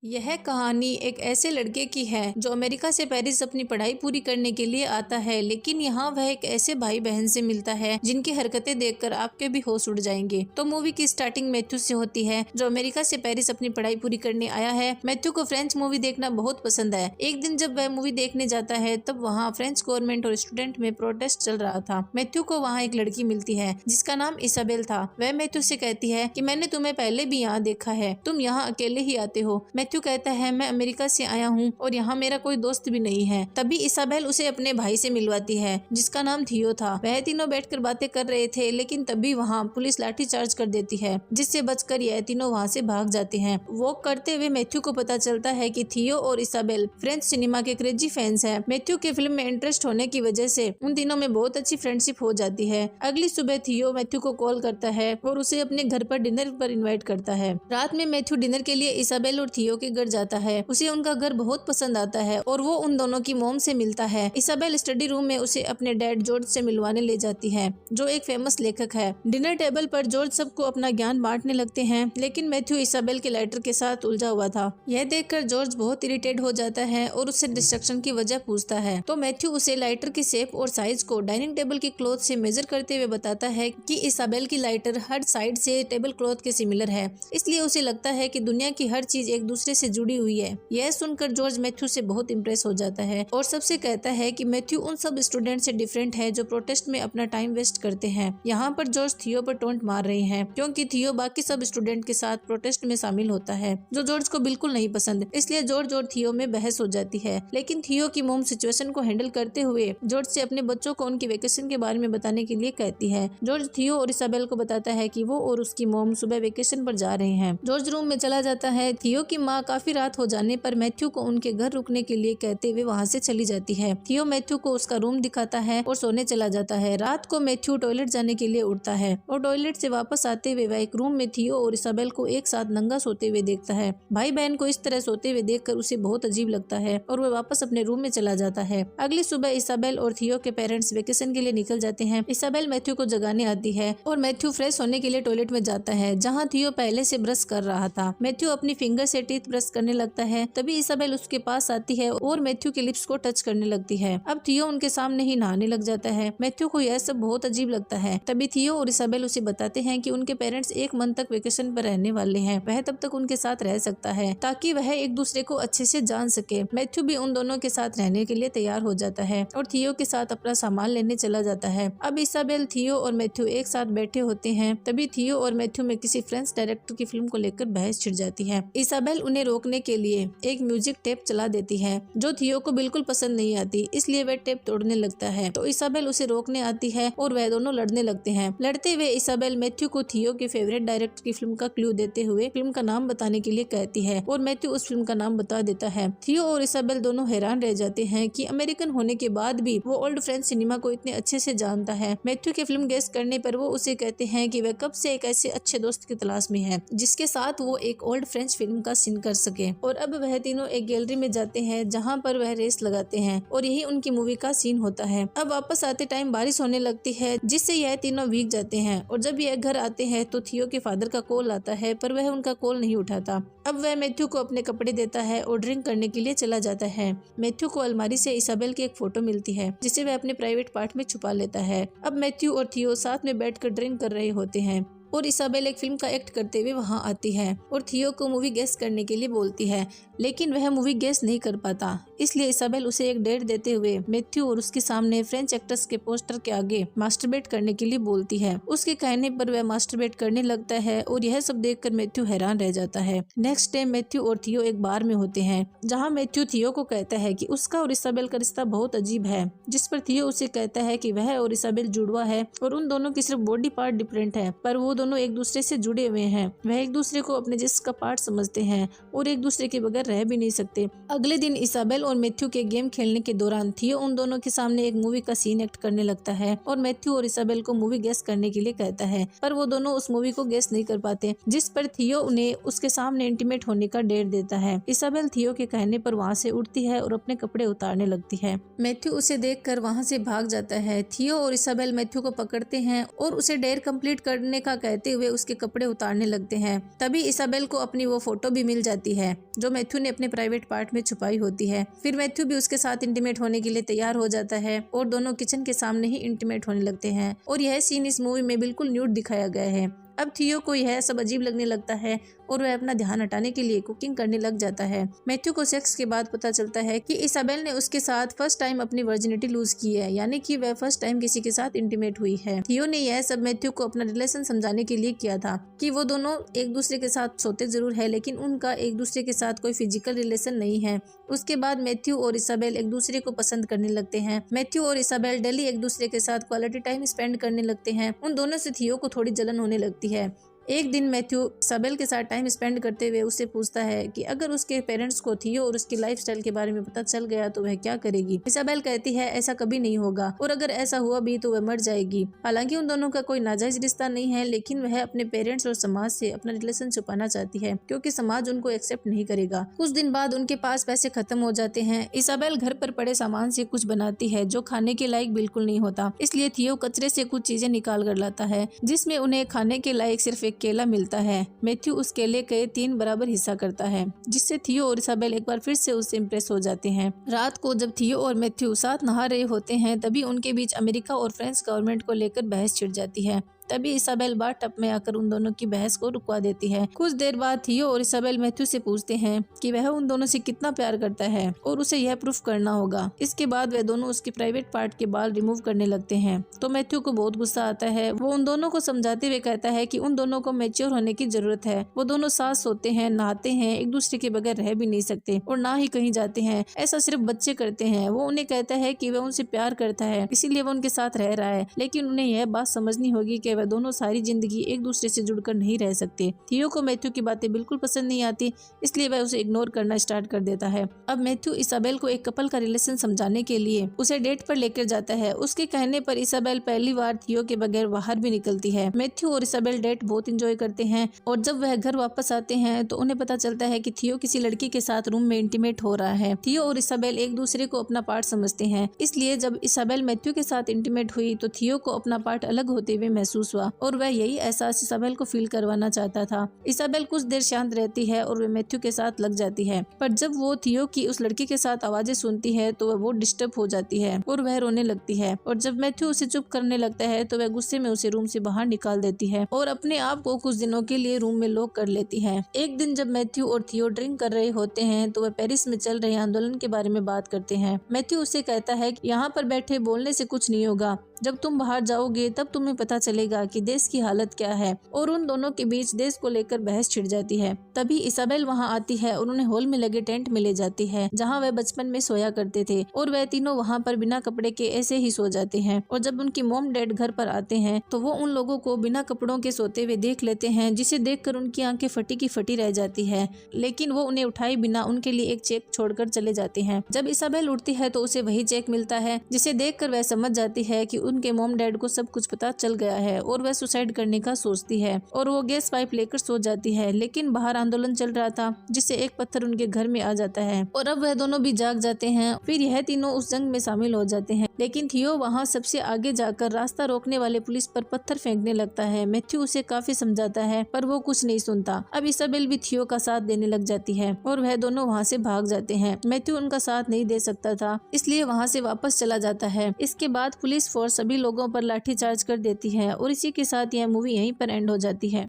यह कहानी एक ऐसे लड़के की है जो अमेरिका से पेरिस अपनी पढ़ाई पूरी करने के लिए आता है, लेकिन यहाँ वह एक ऐसे भाई बहन से मिलता है जिनकी हरकतें देखकर आपके भी होश उड़ जाएंगे। तो मूवी की स्टार्टिंग मैथ्यू से होती है जो अमेरिका से पेरिस अपनी पढ़ाई पूरी करने आया है। मैथ्यू को फ्रेंच मूवी देखना बहुत पसंद है। एक दिन जब वह मूवी देखने जाता है तब वहाँ फ्रेंच गवर्नमेंट और स्टूडेंट में प्रोटेस्ट चल रहा था। मैथ्यू को वहाँ एक लड़की मिलती है जिसका नाम इसाबेल था। वह मैथ्यू से कहती है कि मैंने तुम्हें पहले भी यहाँ देखा है, तुम यहाँ अकेले ही आते हो। मैथ्यू कहता है मैं अमेरिका से आया हूँ और यहाँ मेरा कोई दोस्त भी नहीं है। तभी इसाबेल उसे अपने भाई से मिलवाती है जिसका नाम थियो था। वह तीनों बैठकर बातें कर रहे थे, लेकिन तभी वहाँ पुलिस लाठी चार्ज कर देती है जिससे बचकर यह तीनों वहाँ से भाग जाते हैं। वॉक करते हुए मैथ्यू को पता चलता है कि थियो और इसाबेल फ्रेंच सिनेमा के क्रेजी फैंस हैं। मैथ्यू के फिल्म में इंटरेस्ट होने की वजह से उन तीनों में बहुत अच्छी फ्रेंडशिप हो जाती है। अगली सुबह थियो मैथ्यू को कॉल करता है और उसे अपने घर पर डिनर पर इनवाइट करता है। रात में मैथ्यू डिनर के लिए इसाबेल और थियो के घर जाता है। उसे उनका घर बहुत पसंद आता है और वो उन दोनों की मॉम से मिलता है। इसाबेल स्टडी रूम में उसे अपने डैड जॉर्ज से मिलवाने ले जाती है जो एक फेमस लेखक है। डिनर टेबल पर जॉर्ज सबको अपना ज्ञान बांटने लगते हैं, लेकिन मैथ्यू इसाबेल के लाइटर के साथ उलझा हुआ था। यह देखकर जॉर्ज बहुत इरिटेट हो जाता है और उससे डिस्ट्रक्शन की वजह पूछता है। तो मैथ्यू उसे लाइटर की शेप और साइज को डाइनिंग टेबल की क्लॉथ से मेजर करते हुए बताता है कि इसाबेल की लाइटर हर साइड से टेबल क्लॉथ के सिमिलर है, इसलिए उसे लगता है कि दुनिया की हर चीज एक दूसरे से जुड़ी हुई है। यह सुनकर जॉर्ज मैथ्यू से बहुत इम्प्रेस हो जाता है और सबसे कहता है कि मैथ्यू उन सब स्टूडेंट से डिफरेंट है जो प्रोटेस्ट में अपना टाइम वेस्ट करते हैं। यहाँ पर जॉर्ज थियो पर टोंट मार रहे हैं क्योंकि थियो बाकी सब स्टूडेंट के साथ प्रोटेस्ट में शामिल होता है जो जॉर्ज को बिल्कुल नहीं पसंद। इसलिए जॉर्ज और थियो में बहस हो जाती है, लेकिन थियो की मोम सिचुएशन को हैंडल करते हुए जॉर्ज से अपने बच्चों को उनकी वेकेशन के बारे में बताने के लिए कहती है। जॉर्ज थियो और इसाबेल को बताता है कि वो और उसकी मोम सुबह वेकेशन पर जा रहे हैं। जॉर्ज रूम में चला जाता है। थियो की माँ काफी रात हो जाने पर मैथ्यू को उनके घर रुकने के लिए कहते हुए वहाँ से चली जाती है। थियो मैथ्यू को उसका रूम दिखाता है और सोने चला जाता है। रात को मैथ्यू टॉयलेट जाने के लिए उठता है और टॉयलेट से वापस आते हुए वह एक रूम में थियो और इसाबेल को एक साथ नंगा सोते हुए देखता है। भाई बहन को इस तरह सोते हुए देखकर उसे बहुत अजीब लगता है और वह वापस अपने रूम में चला जाता है। अगली सुबह इसाबेल और थियो के पेरेंट्स वेकेशन के लिए निकल जाते हैं। इसाबेल मैथ्यू को जगाने आती है और मैथ्यू फ्रेश होने के लिए टॉयलेट में जाता है जहाँ थियो पहले से ब्रश कर रहा था। मैथ्यू अपनी फिंगर से टीथ ब्रश करने लगता है। तभी इसाबेल उसके पास आती है और मैथ्यू के लिप्स को टच करने लगती है। अब थियो उनके सामने ही नहाने लग जाता है। मैथ्यू को यह सब बहुत अजीब लगता है। तभी थियो और इसाबेल उसे बताते हैं कि उनके पेरेंट्स एक मंथ तक वेकेशन पर रहने वाले हैं, वह तब तक उनके साथ रह सकता है ताकि वह एक दूसरे को अच्छे से जान सके। मैथ्यू भी उन दोनों के साथ रहने के लिए तैयार हो जाता है और थियो के साथ अपना सामान लेने चला जाता है। अब इसाबेल, थियो और मैथ्यू एक साथ बैठे होते हैं। तभी थियो और मैथ्यू में किसी फ्रेंच डायरेक्टर की फिल्म को लेकर बहस छिड़ जाती है। इसाबेल उन्हें रोकने के लिए एक म्यूजिक टेप चला देती है जो थियो को बिल्कुल पसंद नहीं आती, इसलिए वह टेप तोड़ने लगता है। तो इसाबेल उसे रोकने आती है और वह दोनों लड़ने लगते हैं। लड़ते हुए इसाबेल मैथ्यू को थियो के फेवरेट डायरेक्टर की फिल्म का क्लू देते हुए फिल्म का नाम बताने के लिए कहती है और मैथ्यू उस फिल्म का नाम बता देता है। थियो और इसाबेल दोनों हैरान रह जाते हैं कि अमेरिकन होने के बाद भी वो ओल्ड फ्रेंच सिनेमा को इतने अच्छे से जानता है। मैथ्यू के फिल्म गेस करने पर वो उसे कहते हैं कि वह कब से एक ऐसे अच्छे दोस्त की तलाश में है जिसके साथ वो एक ओल्ड फ्रेंच फिल्म का सीन कर सके। और अब वह तीनों एक गैलरी में जाते हैं जहाँ पर वह रेस लगाते हैं और यही उनकी मूवी का सीन होता है। अब वापस आते टाइम बारिश होने लगती है जिससे यह तीनों भीग जाते हैं और जब यह घर आते हैं तो थियो के फादर का कॉल आता है पर वह उनका कॉल नहीं उठाता। अब वह मैथ्यू को अपने कपड़े देता है और ड्रिंक करने के लिए चला जाता है। मैथ्यू को अलमारी से इसाबेल की एक फोटो मिलती है जिसे वह अपने प्राइवेट पार्ट में छुपा लेता है। अब मैथ्यू और थियो साथ में बैठकर ड्रिंक कर रहे होते हैं और इसाबेल एक फिल्म का एक्ट करते हुए वहां आती है और थियो को मूवी गेस करने के लिए बोलती है, लेकिन वह मूवी गेस नहीं कर पाता। इसलिए इसाबेल उसे एक डेट देते हुए मैथ्यू और उसके सामने फ्रेंच एक्ट्रेस के पोस्टर के आगे मास्टरबेट करने के लिए बोलती है। उसके कहने पर वह मास्टरबेट करने लगता है और यह सब देखकर मैथ्यू हैरान रह जाता है। नेक्स्ट डे मैथ्यू और थियो एक बार में होते हैं जहाँ मैथ्यू थियो को कहता है कि उसका और इसाबेल का रिश्ता बहुत अजीब है, जिस पर थियो उसे कहता है कि वह और इसाबेल जुड़वा है और उन दोनों की सिर्फ बॉडी पार्ट डिफरेंट है पर वो दोनों एक दूसरे से जुड़े हुए हैं। वह एक दूसरे को अपने जिस्म का पार्ट समझते हैं और एक दूसरे के बगैर रह भी नहीं सकते। अगले दिन इसाबेल और मैथ्यू के गेम खेलने के दौरान थियो उन दोनों के सामने एक मूवी का सीन एक्ट करने लगता है और मैथ्यू और इसाबेल को मूवी गेस करने के लिए कहता है पर वो दोनों उस मूवी को गेस नहीं कर पाते, जिस पर थियो उन्हें उसके सामने इंटीमेट होने का डेट देता है। इसाबेल थियो के कहने पर वहाँ से उठती है और अपने कपड़े उतारने लगती है। मैथ्यू उसे देखकर वहाँ से भाग जाता है। थियो और इसाबेल मैथ्यू को पकड़ते हैं और उसे डेयर कंप्लीट करने का कहते हुए उसके कपड़े उतारने लगते हैं। तभी इसाबेल को अपनी वो फोटो भी मिल जाती है जो मैथ्यू ने अपने प्राइवेट पार्ट में छुपाई होती है। फिर मैथ्यू भी उसके साथ इंटीमेट होने के लिए तैयार हो जाता है और दोनों किचन के सामने ही इंटीमेट होने लगते हैं और यह सीन इस मूवी में बिल्कुल न्यूड दिखाया गया है। अब थियो को यह सब अजीब लगने लगता है और वह अपना ध्यान हटाने के लिए कुकिंग करने लग जाता है। मैथ्यू को सेक्स के बाद पता चलता है कि इसाबेल ने उसके साथ फर्स्ट टाइम अपनी वर्जिनिटी लूज की है, यानी कि वह फर्स्ट टाइम किसी के साथ इंटीमेट हुई है। थियो ने यह सब मैथ्यू को अपना रिलेशन समझाने के लिए किया था कि वो दोनों एक दूसरे के साथ सोते जरूर है लेकिन उनका एक दूसरे के साथ कोई फिजिकल रिलेशन नहीं है। उसके बाद मैथ्यू और इसाबेल एक दूसरे को पसंद करने लगते हैं। मैथ्यू और इसाबेल डेली एक दूसरे के साथ क्वालिटी टाइम स्पेंड करने लगते हैं। उन दोनों से थियो को थोड़ी जलन होने लगती है। एक दिन मैथ्यू इसाबेल के साथ टाइम स्पेंड करते हुए उससे पूछता है कि अगर उसके पेरेंट्स को थियो और उसकी लाइफस्टाइल के बारे में पता चल गया तो वह क्या करेगी। इसाबेल कहती है ऐसा कभी नहीं होगा और अगर ऐसा हुआ भी तो वह मर जाएगी। हालांकि उन दोनों का कोई नाजायज रिश्ता नहीं है लेकिन वह अपने पेरेंट्स और समाज से अपना रिलेशन छुपाना चाहती है क्योंकि समाज उनको एक्सेप्ट नहीं करेगा। कुछ दिन बाद उनके पास पैसे खत्म हो जाते हैं। इसाबेल घर पर पड़े सामान से कुछ बनाती है जो खाने के लायक बिल्कुल नहीं होता, इसलिए थियो कचरे से कुछ चीजें निकाल कर लाता है जिसमें उन्हें खाने के लायक सिर्फ एक केला मिलता है। मैथ्यू उस केले के 3 बराबर हिस्सा करता है जिससे थियो और इसाबेल एक बार फिर से उससे इम्प्रेस हो जाते हैं। रात को जब थियो और मैथ्यू साथ नहा रहे होते हैं तभी उनके बीच अमेरिका और फ्रेंच गवर्नमेंट को लेकर बहस छिड़ जाती है। तभी इसाबेल बार टब में आकर उन दोनों की बहस को रुकवा देती है। कुछ देर बाद थियो और इसाबेल मैथ्यू से पूछते हैं कि वह उन दोनों से कितना प्यार करता है और उसे यह प्रूफ करना होगा। इसके बाद वह दोनों उसके प्राइवेट पार्ट के बाल रिमूव करने लगते हैं तो मैथ्यू को बहुत गुस्सा आता है। वो उन दोनों को समझाते हुए कहता है कि उन दोनों को मैच्योर होने की जरूरत है। वो दोनों साथ सोते हैं, नहाते हैं, एक दूसरे के बगैर रह भी नहीं सकते और ना ही कहीं जाते हैं। ऐसा सिर्फ बच्चे करते हैं। वो उन्हें कहता है कि वह उनसे प्यार करता है इसीलिए वो उनके साथ रह रहा है, लेकिन उन्हें यह बात समझनी होगी कि वह दोनों सारी जिंदगी एक दूसरे से जुड़कर नहीं रह सकते। थियो को मैथ्यू की बातें बिल्कुल पसंद नहीं आती इसलिए वह उसे इग्नोर करना स्टार्ट कर देता है। अब मैथ्यू इसाबेल को एक कपल का रिलेशन समझाने के लिए उसे डेट पर लेकर जाता है। उसके कहने पर इसाबेल पहली बार थियो के बगैर बाहर भी निकलती है। मैथ्यू और इसाबेल डेट बहुत इंजॉय करते हैं और जब वह घर वापस आते हैं तो उन्हें पता चलता है कि थियो किसी लड़की के साथ रूम में इंटीमेट हो रहा है। थियो और इसाबेल एक दूसरे को अपना पार्ट समझते हैं, इसलिए जब इसाबेल मैथ्यू के साथ इंटीमेट हुई तो थियो को अपना पार्ट अलग होते हुए महसूस हुआ और वह यही एहसास इसाबेल को फील करवाना चाहता था। इसाबेल कुछ देर शांत रहती है और वह मैथ्यू के साथ लग जाती है, पर जब वो थियो की उस लड़की के साथ आवाजें सुनती है तो वह बहुत डिस्टर्ब हो जाती है और वह रोने लगती है और जब मैथ्यू उसे चुप करने लगता है तो वह गुस्से में उसे रूम से बाहर निकाल देती है और अपने आप को कुछ दिनों के लिए रूम में लॉक कर लेती है। एक दिन जब मैथ्यू और थियो ड्रिंक कर रहे होते हैं तो वह पेरिस में चल रहे आंदोलन के बारे में बात करते हैं। मैथ्यू उसे कहता है कि यहाँ पर बैठे बोलने से कुछ नहीं होगा, जब तुम बाहर जाओगे तब तुम्हें पता चलेगा कि देश की हालत क्या है। और उन दोनों के बीच देश को लेकर बहस छिड़ जाती है। तभी इसाबेल वहां आती है और उन्हें हॉल में लगे टेंट में ले जाती है जहां वह बचपन में सोया करते थे और वह तीनों वहां पर बिना कपड़े के ऐसे ही सो जाते हैं। और जब उनकी मॉम डैड घर पर आते हैं तो वो उन लोगों को बिना कपड़ों के सोते हुए देख लेते हैं, जिसे देखकर उनकी आंखें फटी की फटी रह जाती है, लेकिन वो उन्हें उठाए बिना उनके लिए एक चेक छोड़कर चले जाते हैं। जब इसाबेल उठती है तो उसे वही चेक मिलता है, जिसे देखकर वह समझ जाती है कि उनके मॉम डैड को सब कुछ पता चल गया है और वह सुसाइड करने का सोचती है और वो गैस पाइप लेकर सो जाती है। लेकिन बाहर आंदोलन चल रहा था जिससे एक पत्थर उनके घर में आ जाता है और अब वह दोनों भी जाग जाते हैं। फिर यह तीनों उस जंग में शामिल हो जाते हैं, लेकिन थियो वहाँ सबसे आगे जाकर रास्ता रोकने वाले पुलिस पर पत्थर फेंकने लगता है। मैथ्यू उसे काफी समझाता है पर वो कुछ नहीं सुनता। अब इसाबेल भी थियो का साथ देने लग जाती है और वह दोनों वहाँ से भाग जाते हैं। मैथ्यू उनका साथ नहीं दे सकता था इसलिए वहाँ से वापस चला जाता है। इसके बाद पुलिस फोर्स सभी लोगों पर लाठी चार्ज कर देती है और इसी के साथ यह मूवी यहीं पर एंड हो जाती है।